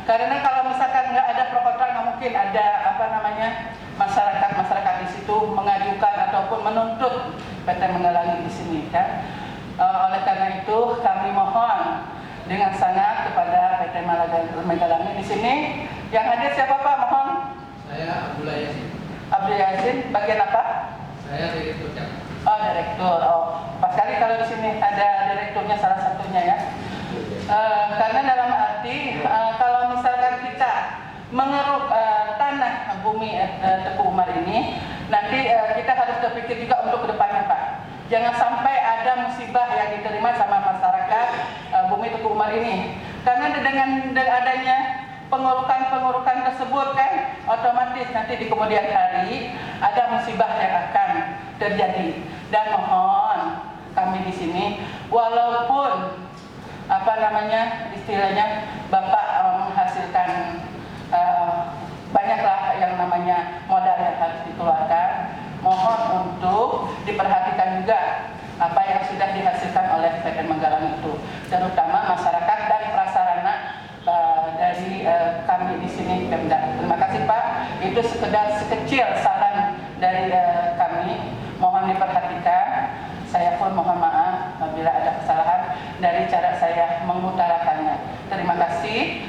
Karena kalau misalkan nggak ada pro kontra, nggak mungkin ada masyarakat di situ mengajukan ataupun menuntut PT Menggalangi di sini kan. Oleh karena itu kami mohon dengan sangat kepada PT Menggalangi di sini. Yang hadir siapa Pak? Mohon. Saya Abdullah Yasin. Abdul Yasin, bagian apa? Saya direktur. Oh, direktur. Oh, pas sekali kalau di sini ada direkturnya salah satunya ya. Karena dalam arti kalau misalkan kita mengeruk tanah bumi Teguh Umar ini, nanti kita harus berpikir juga untuk kedepannya Pak. Jangan sampai ada musibah yang diterima sama masyarakat bumi Teguh Umar ini. Karena dengan adanya pengurukan tersebut kan, otomatis nanti di kemudian hari ada musibah yang akan terjadi. Dan mohon kami di sini, walaupun istilahnya Bapak menghasilkan banyaklah yang namanya modal yang harus dikeluarkan, mohon untuk diperhatikan juga apa yang sudah dihasilkan oleh PT Menggalangi itu, terutama masyarakat dan prasarana dari kami di sini Pemda. Terima kasih Pak, itu sekedar sekecil saran dari kami, mohon diperhatikan. Saya pun mohon maaf apabila ada kesalahan dari cara saya mengutarakannya. Terima kasih.